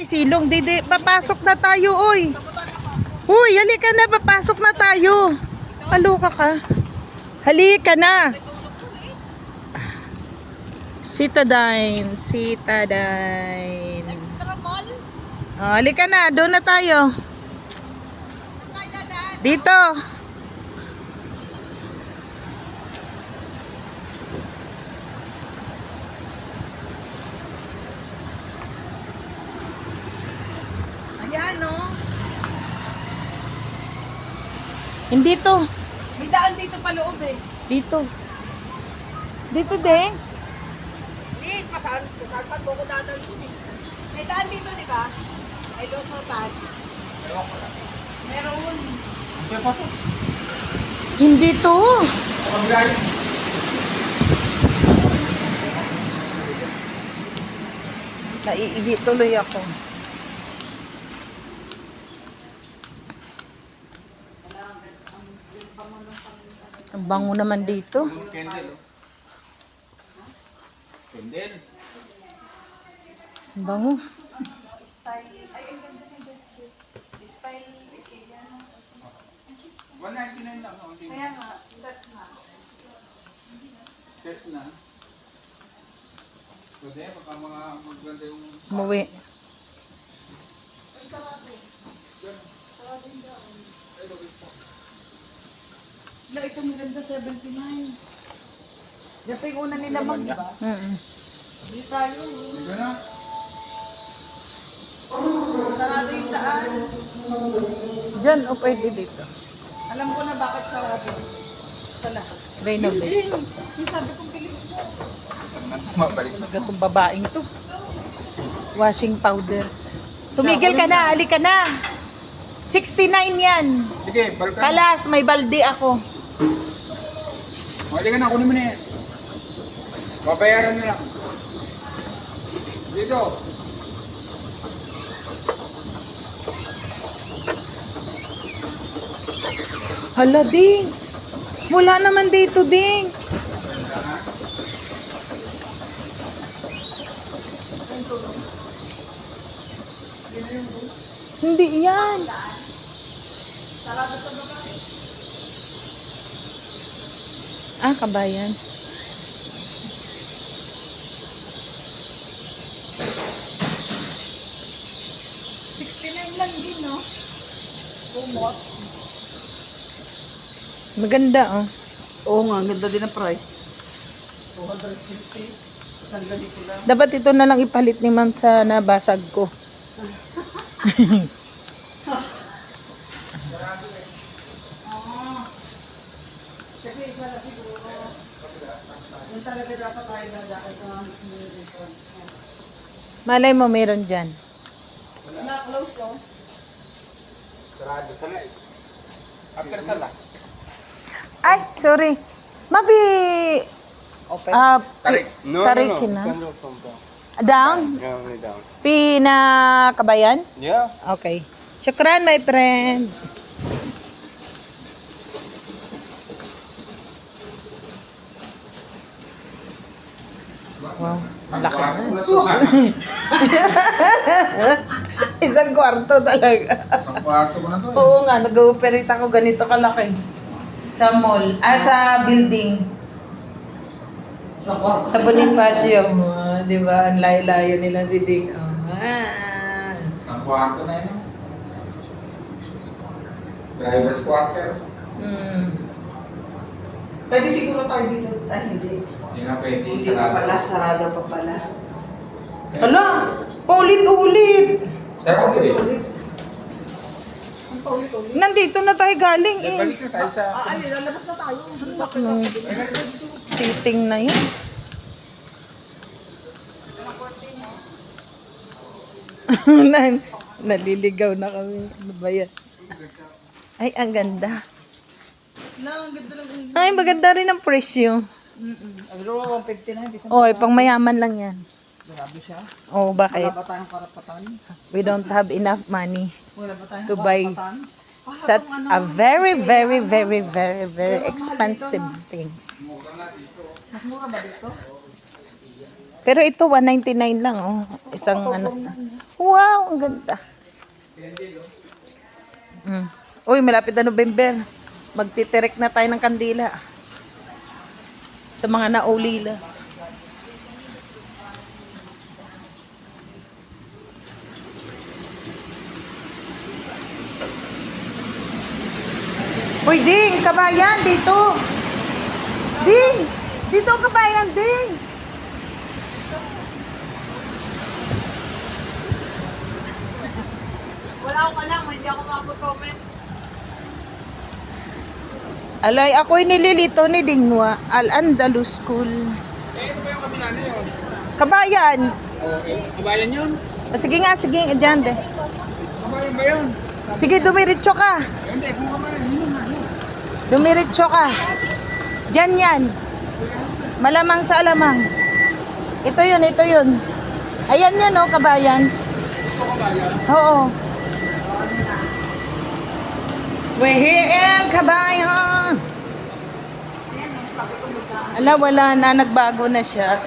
Silong, didi, papasok na tayo, oy. Uy, halika na, papasok na tayo. Kaloka ka. Halika na. Citadine, Citadine. Extra mall? Oh, halika na, doon na tayo. Dito. Ayan, no? Hindi to. May daan dito pa loob eh. Dito. Dito din. Hindi, pasasan mo ko dadalhin eh. May daan dito, di ba? May lusutan. Meron. Hindi to. Naiihi tuloy ako. Ang bango naman dito. Candle. Candle. Ang bango. Style. Ay, ang ganda ng bedsheet. Style. Ikea. 199 lang. No? Kaya nga, set na. Set na. So, baka mga maganda yung... Umuwi. Ay, sarado. Sarado yung daan. Wala, ito maganda 79. Ito yung una nila mag, di ba? Hindi tayo. Ito na. Sarado yung daan. Diyan o pwede dito. Alam ko na bakit sarado. Sa lahat. Renovate. Yung sabi kong piling ko. Mabalik na. Itong babaeng to. Washing powder. Tumigil ka na, halika na. 69 yan. Sige, balik ka. Kalas, may balde ako. Mali ka na, kunin mo na yan. Babayaran nyo lang. Dito. Hala, ding. Wala naman dito, ding. Hindi yan. Sarado sa baba. Ah, kabayan. $69 lang din, no? Kumot. Maganda, oh. Oo nga, ganda din ang price. 250. Isang ganito lang. Dapat ito na lang ipalit ni ma'am sa nabasag ko. Kasi isa na siguro. Yung talaga dapat tayo dadaan sa mga mismo response. Malay mo, meron dyan. Wala, close, oh. Sarado sa light. After sala. Ay, sorry. Mabi, Open. Tarik. tarikin na. Down. Down? Yeah, only down. Pina kabayan? Yeah. Okay. Shukran, my friend. Wow, laki na. Sus. Isang kwarto talaga. Ang kwarto ko na to. Oo nga, nag-ooperate ako ganito kalaki. Sa mall, sa building. Sa Bonifacio. Di ba? Ang layo-layo nila si Ding. Ang kwarto na yun. Driver's quarter. Pwede siguro tayo dito. Ay, hindi. Hindi na pwede. Hindi pa pala. Sarado pa pala. Hala, paulit-ulit. Sarado eh. Ang paulit-ulit. Nandito na tayo galing eh. Balik na tayo sa... Ali, lalabas na tayo. Titing na yan. Naliligaw na kami. Ano ba yan? Ay, ang ganda. Ang ganda lang. Ay, maganda rin ang presyo. Siguro 150 na. Oh, pang mayaman lang yan. Grabe siya. Oh, bakit? Wala ba tayong karapatan? We don't have enough money Wala ba tayong to buy karapatan? such a very, very, very, very, very expensive things. Mas mura ba dito? Pero ito, 199 lang, oh. Isang ano. Wow, ang ganda. Uy, malapit na November. Magtiterek na tayo ng kandila. Sa mga naulila. Uy, Ding, kabayan, dito. Ding, dito kabayan, Ding. Wala akong alam, hindi ako makapag-comment. Alay, ako'y nililito ni Dingwa, Al-Andalus School. Eh, ito ba yung kabila na yun? Kabayan. Kabayan yun? O, sige nga, dyan de. Kabayan ba yun? Sige, dumiritso ka. Hindi, kung kabayan, yun na. Dumiritso ka. Dyan yan. Malamang sa alamang. Ito yun, ito yun. Ayan yan, oh, kabayan. Ito kabayan. Oo. We're here in Kabayan. Ala, wala na. Nagbago na siya.